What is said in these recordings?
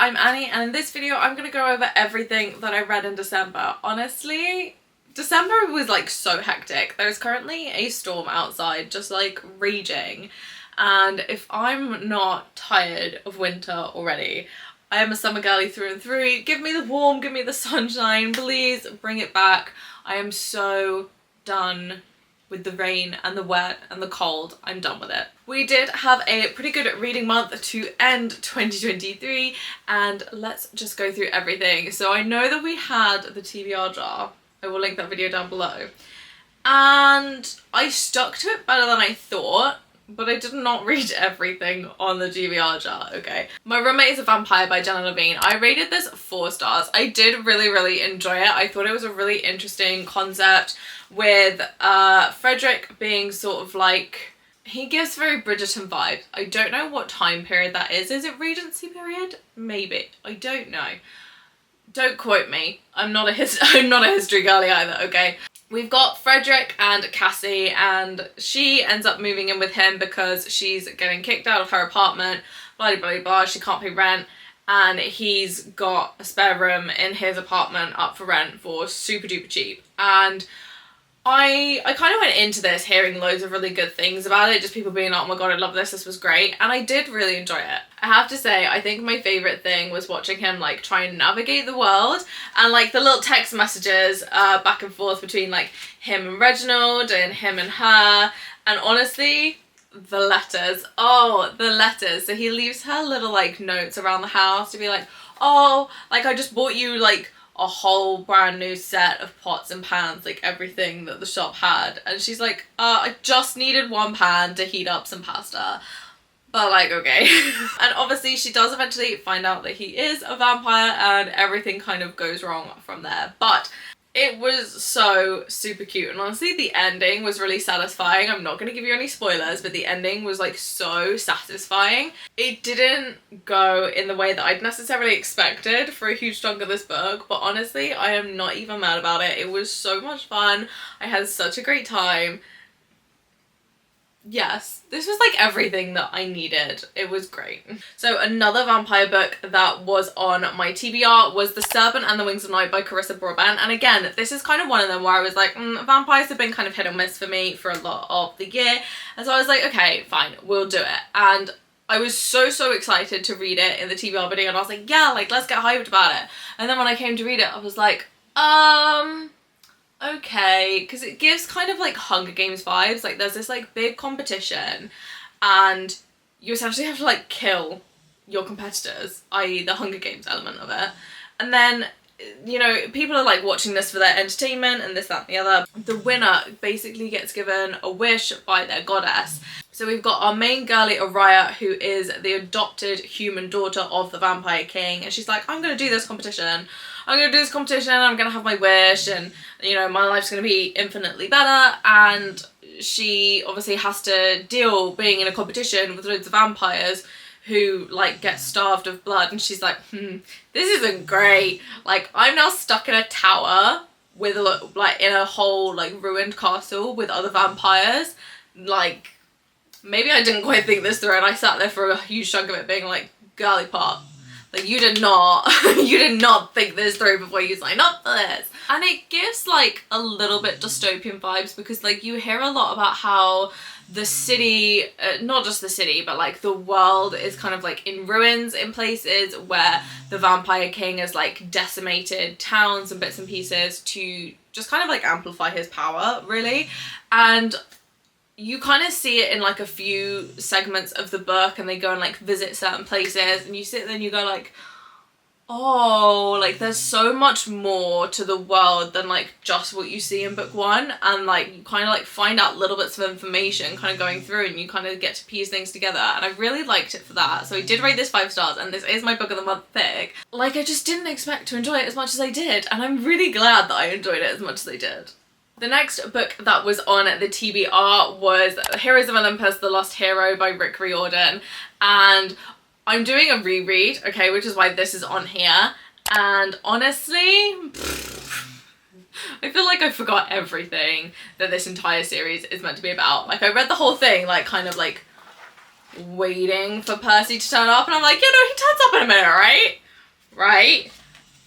I'm Annie, and in this video I'm gonna go over everything that I read in December. Honestly, December was like so hectic. There's currently a storm outside just like raging, and if I'm not tired of winter already, I am a summer girly through and through. Give me the warm, give me the sunshine, please bring it back. I am so done with the rain and the wet and the cold. I'm done with it. We did have a pretty good reading month to end 2023, and let's just go through everything. So I know that we had the TBR jar. I will link that video down below. And I stuck to it better than I thought, but I did not read everything on the TBR jar, okay? My Roommate is a Vampire by Jenna Levine. I rated this 4 stars. I did really enjoy it. I thought it was a really interesting concept with Frederick being sort of like, he gives very Bridgerton vibes. I don't know what time period that is. Is it Regency period? Maybe. I don't know. Don't quote me. I'm not a history girly either, okay? We've got Frederick and Cassie, and she ends up moving in with him because she's getting kicked out of her apartment, blah blah blah, she can't pay rent, and he's got a spare room in his apartment up for rent for super duper cheap. And I kind of went into this hearing loads of really good things about it, just people being like, oh my god, I love this was great, and I did really enjoy it. I have to say, I think my favourite thing was watching him like try and navigate the world, and like the little text messages back and forth between like him and Reginald and him and her, and honestly, the letters. Oh, the letters. So he leaves her little like notes around the house to be like, oh, like I just bought you like a whole brand new set of pots and pans, like everything that the shop had, and she's like, I just needed one pan to heat up some pasta, but like, okay. And obviously she does eventually find out that he is a vampire, and everything kind of goes wrong from there, but it was so super cute. And honestly, the ending was really satisfying. I'm not going to give you any spoilers, but the ending was like so satisfying. It didn't go in the way that I'd necessarily expected for a huge chunk of this book, but honestly, I am not even mad about it. It was so much fun. I had such a great time. Yes, this was like everything that I needed. It was great. So another vampire book that was on my TBR was The Serpent and the Wings of Night by Carissa Broadbent. And again, this is kind of one of them where I was like, vampires have been kind of hit or miss for me for a lot of the year. And so I was like, okay, fine, we'll do it. And I was so excited to read it in the TBR video, and I was like, yeah, like let's get hyped about it. And then when I came to read it, I was like, okay, because it gives kind of like Hunger Games vibes. Like there's this like big competition, and you essentially have to like kill your competitors, i.e. the Hunger Games element of it. And then, you know, people are like watching this for their entertainment and this, that and the other. The winner basically gets given a wish by their goddess. So we've got our main girly Araya, who is the adopted human daughter of the Vampire King, and she's like, I'm gonna do this competition. I'm gonna do this competition, I'm gonna have my wish, and you know, my life's gonna be infinitely better. And she obviously has to deal being in a competition with loads of vampires who like get starved of blood, and she's like, this isn't great. Like I'm now stuck in a tower with like in a whole like ruined castle with other vampires. Like maybe I didn't quite think this through, and I sat there for a huge chunk of it being like, girly pop, like you did not think this through before you signed up for this. And it gives like a little bit dystopian vibes, because like you hear a lot about how the city, not just the city, but like the world is kind of like in ruins in places, where the Vampire King has like decimated towns and bits and pieces to just kind of like amplify his power, really. And you kind of see it in like a few segments of the book, and they go and like visit certain places, and you sit there and you go like, oh, like there's so much more to the world than like just what you see in book 1. And like you kind of like find out little bits of information kind of going through, and you kind of get to piece things together, and I really liked it for that. So I did rate this 5 stars, and this is my book of the month pick. Like I just didn't expect to enjoy it as much as I did, and I'm really glad that I enjoyed it as much as I did. The next book that was on the TBR was Heroes of Olympus, The Lost Hero by Rick Riordan, and I'm doing a reread, okay, which is why this is on here, and honestly, I feel like I forgot everything that this entire series is meant to be about. Like I read the whole thing like kind of like waiting for Percy to turn up, and I'm like, you know, he turns up in a minute, right? right?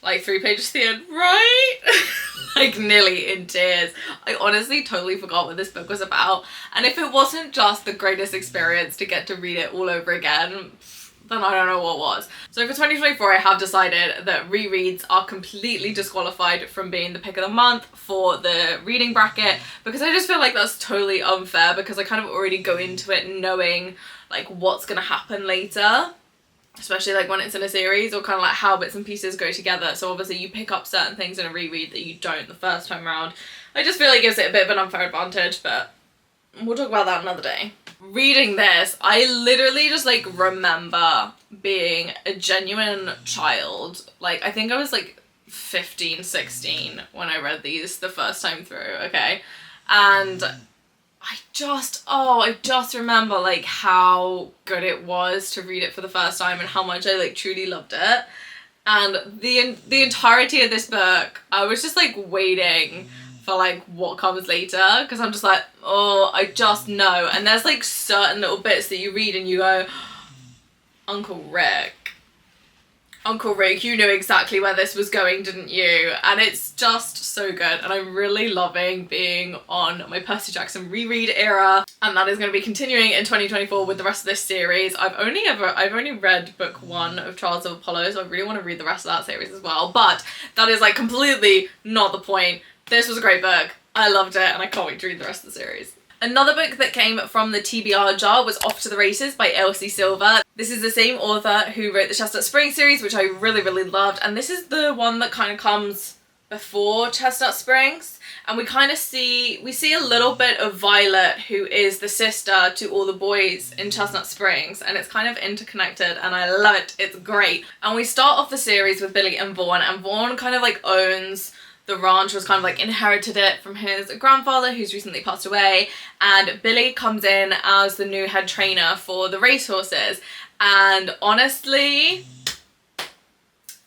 Like 3 pages to the end, right? Like nearly in tears. I honestly totally forgot what this book was about. And if it wasn't just the greatest experience to get to read it all over again, then I don't know what was. So for 2024, I have decided that rereads are completely disqualified from being the pick of the month for the reading bracket, because I just feel like that's totally unfair, because I kind of already go into it knowing like what's gonna happen later. Especially like when it's in a series, or kind of like how bits and pieces go together. So obviously you pick up certain things in a reread that you don't the first time around. I just feel like it gives it a bit of an unfair advantage, but we'll talk about that another day. Reading this, I literally just like remember being a genuine child. Like I think I was like 15, 16 when I read these the first time through, okay? And I just remember like how good it was to read it for the first time and how much I like truly loved it. And the entirety of this book, I was just like waiting for like what comes later, because I'm just like, oh, I just know. And there's like certain little bits that you read and you go, Uncle Rick, you knew exactly where this was going, didn't you? And it's just so good, and I'm really loving being on my Percy Jackson reread era, and that is going to be continuing in 2024 with the rest of this series. I've only read book 1 of Trials of Apollo, so I really want to read the rest of that series as well, but that is like completely not the point. This was a great book. I loved it, and I can't wait to read the rest of the series. Another book that came from the TBR jar was Off to the Races by Elsie Silver. This is the same author who wrote the Chestnut Springs series, which I really, really loved. And this is the one that kind of comes before Chestnut Springs. And we see a little bit of Violet, who is the sister to all the boys in Chestnut Springs. And it's kind of interconnected, and I love it. It's great. And we start off the series with Billy and Vaughn kind of like owns the ranch, was kind of like inherited it from his grandfather, who's recently passed away, and Billy comes in as the new head trainer for the racehorses. And honestly,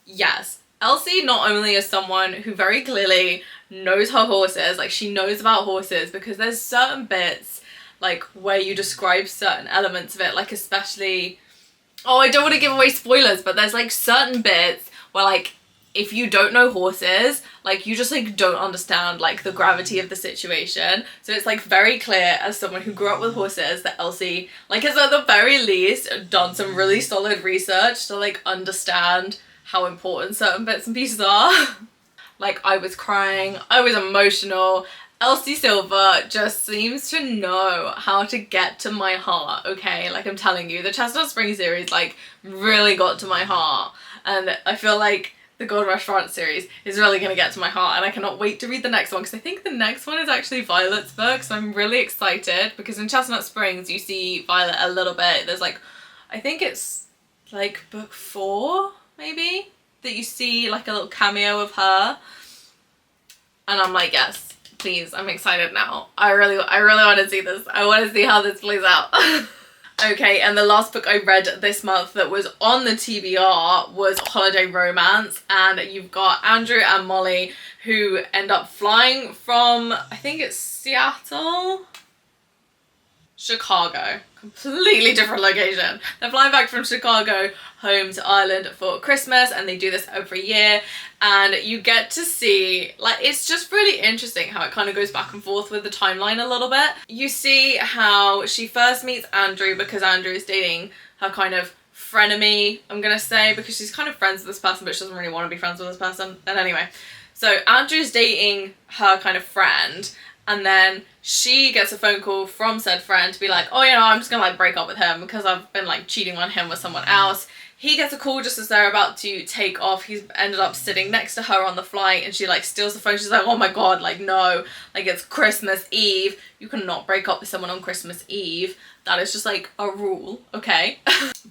yes, Elsie not only is someone who very clearly knows her horses, like she knows about horses, because there's certain bits like where you describe certain elements of it, like especially, oh, I don't want to give away spoilers, but there's like certain bits where like if you don't know horses, like you just like don't understand like the gravity of the situation. So it's like very clear as someone who grew up with horses that Elsie like has at the very least done some really solid research to like understand how important certain bits and pieces are. Like I was crying, I was emotional. Elsie Silver just seems to know how to get to my heart, okay? Like I'm telling you, the Chestnut Springs series like really got to my heart, and I feel like the Gold Rush France series is really going to get to my heart, and I cannot wait to read the next one, because I think the next one is actually Violet's book, so I'm really excited, because in Chestnut Springs you see Violet a little bit. There's like, I think it's like book 4 maybe, that you see like a little cameo of her, and I'm like, yes, please, I'm excited now. I really want to see this. I want to see how this plays out. Okay, and the last book I read this month that was on the TBR was Holiday Romance, and you've got Andrew and Molly who end up flying from, I think it's Seattle? Chicago. Completely different location. They're flying back from Chicago home to Ireland for Christmas, and they do this every year, and you get to see, like, it's just really interesting how it kind of goes back and forth with the timeline a little bit. You see how she first meets Andrew because Andrew is dating her kind of frenemy, I'm gonna say, because she's kind of friends with this person but she doesn't really want to be friends with this person. And anyway, so Andrew's dating her kind of friend, and then she gets a phone call from said friend to be like, oh, you know, I'm just gonna like break up with him because I've been like cheating on him with someone else. He gets a call just as they're about to take off. He's ended up sitting next to her on the flight, and she like steals the phone. She's like, oh my god, like no, like it's Christmas Eve. You cannot break up with someone on Christmas Eve. That is just like a rule, okay?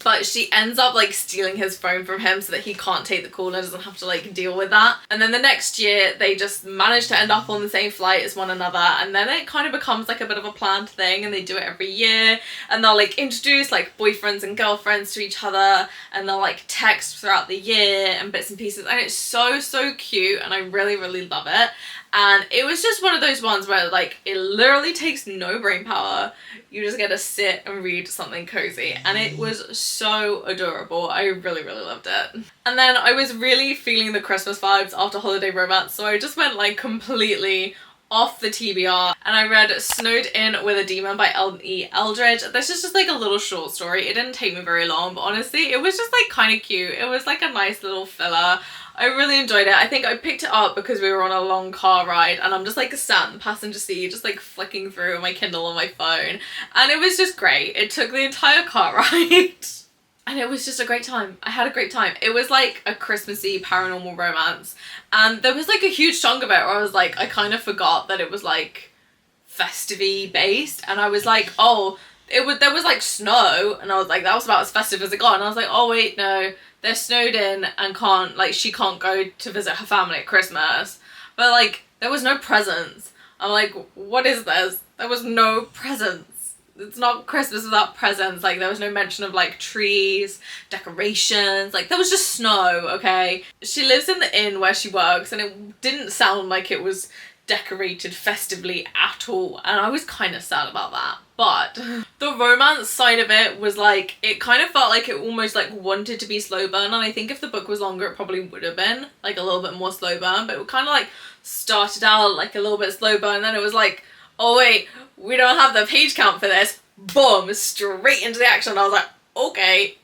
But she ends up like stealing his phone from him so that he can't take the call and doesn't have to like deal with that. And then the next year they just manage to end up on the same flight as one another, and then it kind of becomes like a bit of a planned thing, and they do it every year, and they'll like introduce like boyfriends and girlfriends to each other, and they'll like text throughout the year and bits and pieces, and it's so cute, and I really love it. And it was just one of those ones where like it literally takes no brain power. You just get to sit and read something cozy, and it was so adorable. I really, really loved it. And then I was really feeling the Christmas vibes after Holiday Romance, so I just went like completely off the TBR, and I read Snowed In with a Demon by L.E. Eldridge. This is just like a little short story. It didn't take me very long, but honestly it was just like kind of cute. It was like a nice little filler. I really enjoyed it. I think I picked it up because we were on a long car ride, and I'm just like sat in the passenger seat just like flicking through my Kindle on my phone, and it was just great. It took the entire car ride. And it was just a great time. I had a great time. It was like a Christmassy paranormal romance. And there was like a huge chunk of it where I was like, I kind of forgot that it was like festive-y based. And I was like, oh, there was like snow. And I was like, that was about as festive as it got. And I was like, oh wait, no, they're snowed in and she can't go to visit her family at Christmas. But like, there was no presents. I'm like, what is this? There was no presents. It's not Christmas without presents. Like, there was no mention of like trees, decorations, like there was just snow, okay? She lives in the inn where she works, and it didn't sound like it was decorated festively at all, and I was kind of sad about that. But the romance side of it was like, it kind of felt like it almost like wanted to be slow burn, and I think if the book was longer it probably would have been like a little bit more slow burn, but it kind of like started out like a little bit slow burn, and then it was like, oh wait, we don't have the page count for this. Boom, straight into the action. I was like, okay.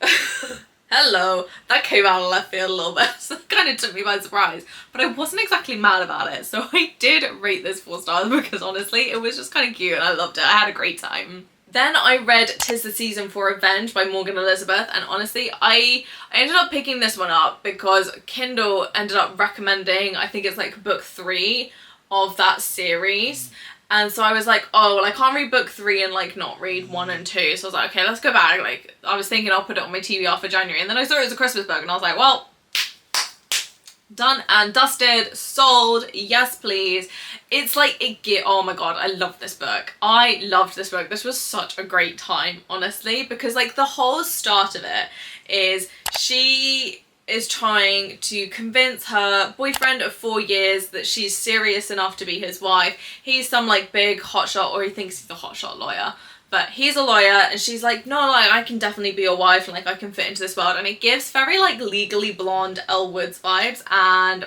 Hello. That came out of left field a little bit, so it kind of took me by surprise. But I wasn't exactly mad about it, so I did rate this 4 stars because honestly, it was just kind of cute and I loved it. I had a great time. Then I read 'Tis the Season for Revenge by Morgan Elizabeth, and honestly, I ended up picking this one up because Kindle ended up recommending, I think it's like book 3 of that series. And so I was like, oh, well, I can't read book 3 and like not read 1 and 2. So I was like, okay, let's go back. Like, I was thinking I'll put it on my TBR for January. And then I saw it was a Christmas book, and I was like, well, done and dusted, sold, yes please. It's like oh my god, I love this book. I loved this book. This was such a great time, honestly, because like the whole start of it is she is trying to convince her boyfriend of 4 years that she's serious enough to be his wife. He's some like big hotshot, or he thinks he's a hotshot lawyer, but he's a lawyer, and she's like, no, like I can definitely be your wife, and like I can fit into this world. And it gives very like Legally Blonde Elle Woods vibes, and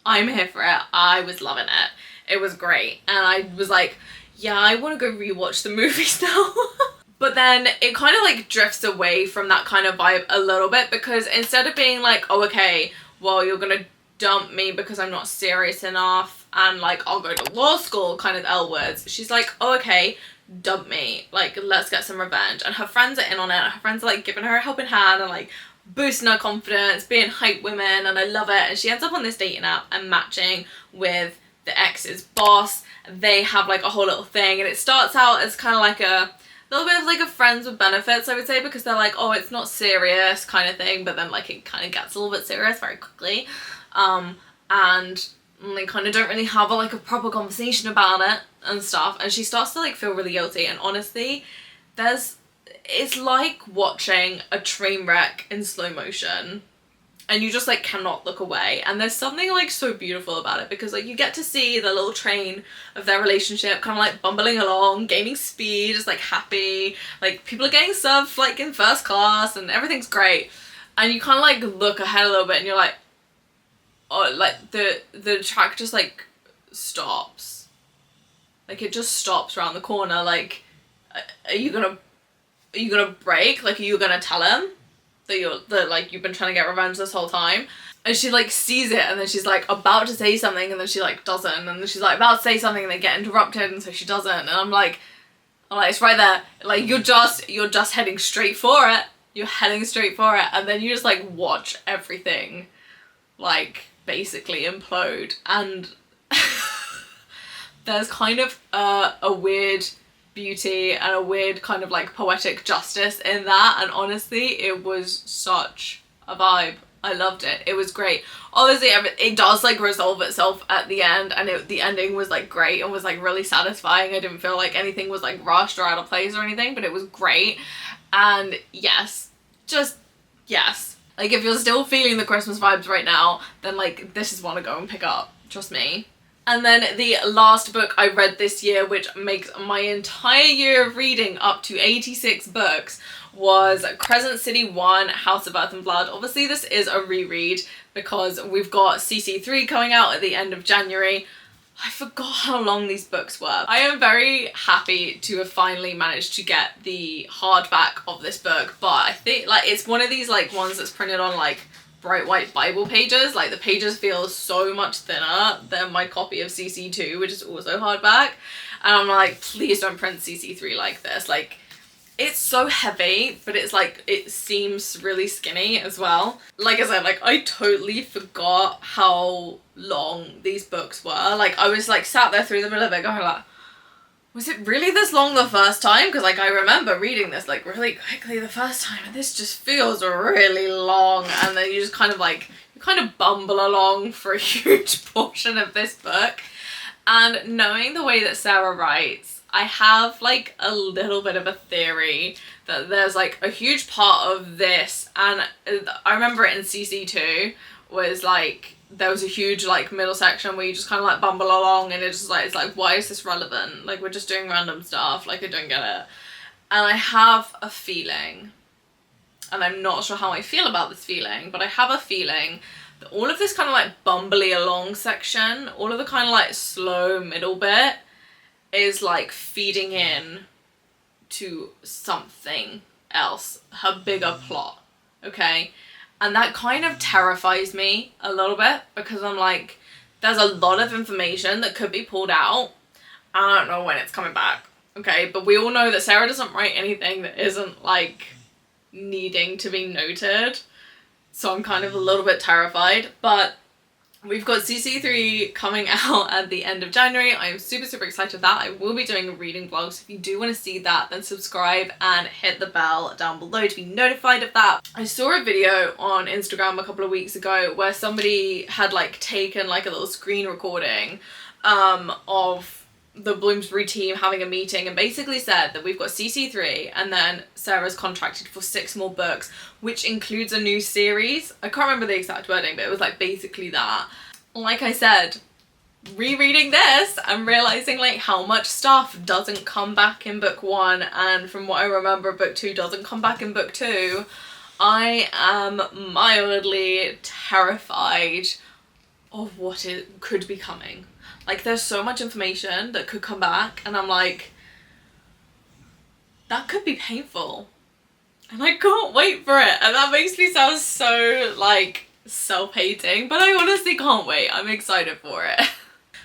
I'm here for it. I was loving it. It was great, and I was like, yeah, I want to go rewatch the movies now. But then it kind of like drifts away from that kind of vibe a little bit, because instead of being like, oh, okay, well, you're gonna dump me because I'm not serious enough and like I'll go to law school kind of Elle Woods, she's like, oh, okay, dump me, like let's get some revenge. And her friends are in on it. Her friends are like giving her a helping hand and like boosting her confidence, being hype women, and I love it. And she ends up on this dating app and matching with the ex's boss. They have like a whole little thing, and it starts out as kind of like a little bit of like a friends with benefits, I would say, because they're like, oh, it's not serious kind of thing, but then like it kind of gets a little bit serious very quickly, and they kind of don't really have like a proper conversation about it and stuff, and she starts to like feel really guilty. And honestly, it's like watching a train wreck in slow motion, and you just like cannot look away. And there's something like so beautiful about it, because like you get to see the little train of their relationship kind of like bumbling along, gaining speed, just like happy, like people are getting served like in first class and everything's great. And you kind of like look ahead a little bit and you're like, oh, like the track just like stops, like it just stops around the corner. Like, are you gonna break? Like, are you gonna tell him that like you've been trying to get revenge this whole time? And she like sees it, and then she's like about to say something, and then she like doesn't, and then she's like about to say something, and they get interrupted, and so she doesn't. And I'm like it's right there, like you're just heading straight for it. You're heading straight for it, and then you just like watch everything like basically implode. And there's kind of a weird beauty and a weird kind of like poetic justice in that, and honestly it was such a vibe. I loved it. It was great. Obviously it does like resolve itself at the end, and the ending was like great and was like really satisfying. I didn't feel like anything was like rushed or out of place or anything, but it was great. And yes, just yes, like if you're still feeling the Christmas vibes right now, then like this is one to go and pick up, trust me. And then the last book I read this year, which makes my entire year of reading up to 86 books, was Crescent City 1, House of Earth and Blood. Obviously this is a reread because we've got CC3 coming out at the end of January. I forgot how long these books were. I am very happy to have finally managed to get the hardback of this book, but I think like it's one of these like ones that's printed on like bright white Bible pages. Like the pages feel so much thinner than my copy of CC2, which is also hardback. And I'm like, please don't print CC3 like this. Like, it's so heavy, but it's like, it seems really skinny as well. Like I said, like I totally forgot how long these books were. Like I was like sat there through the middle of it going like, was it really this long the first time? Because like I remember reading this like really quickly the first time, and this just feels really long. And then you just kind of like, you kind of bumble along for a huge portion of this book. And knowing the way that Sarah writes, I have like a little bit of a theory that there's like a huge part of this, and I remember it in CC2 was like there was a huge like middle section where you just kind of like bumble along, and it's like why is this relevant? Like we're just doing random stuff, like I don't get it. And I have a feeling, and I'm not sure how I feel about this feeling, but I have a feeling that all of this kind of like bumbly along section, all of the kind of like slow middle bit is like feeding in to something else, her bigger plot, okay? And that kind of terrifies me a little bit because I'm like, there's a lot of information that could be pulled out. I don't know when it's coming back, okay? But we all know that Sarah doesn't write anything that isn't like needing to be noted. So I'm kind of a little bit terrified, but we've got CC3 coming out at the end of January. I'm super, super excited for that. I will be doing a reading vlog, so if you do want to see that, then subscribe and hit the bell down below to be notified of that. I saw a video on Instagram a couple of weeks ago where somebody had like taken like a little screen recording of the Bloomsbury team having a meeting and basically said that we've got CC3 and then Sarah's contracted for 6 more books, which includes a new series. I can't remember the exact wording, but it was like basically that. Like I said, rereading this and realizing like how much stuff doesn't come back in book 1, and from what I remember book 2 doesn't come back in book 2, I am mildly terrified of what it could be coming. Like there's so much information that could come back, and I'm like, that could be painful. And I can't wait for it. And that makes me sound so like self-hating, but I honestly can't wait. I'm excited for it.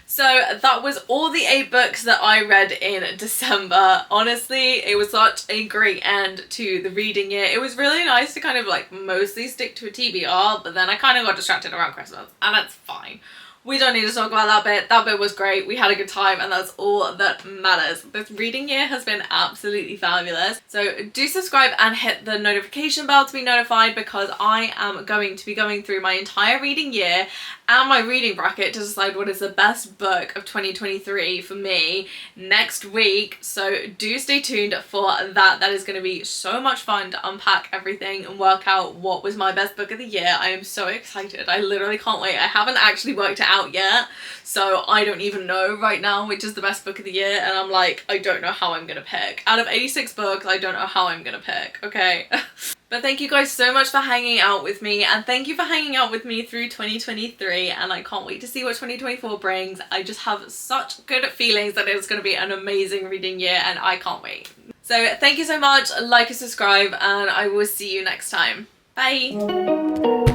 So that was all the 8 books that I read in December. Honestly, it was such a great end to the reading year. It was really nice to kind of like mostly stick to a TBR, but then I kind of got distracted around Christmas, and that's fine. We don't need to talk about that bit. That bit was great. We had a good time, and that's all that matters. This reading year has been absolutely fabulous. So do subscribe and hit the notification bell to be notified, because I am going to be going through my entire reading year and my reading bracket to decide what is the best book of 2023 for me next week. So do stay tuned for that. That is going to be so much fun to unpack everything and work out what was my best book of the year. I am so excited. I literally can't wait. I haven't actually worked it out yet, so I don't even know right now which is the best book of the year, and I'm like, I don't know how I'm gonna pick. Out of 86 books, I don't know how I'm gonna pick, okay? But thank you guys so much for hanging out with me, and thank you for hanging out with me through 2023, and I can't wait to see what 2024 brings. I just have such good feelings that it's going to be an amazing reading year, and I can't wait. So thank you so much, like and subscribe, and I will see you next time. Bye!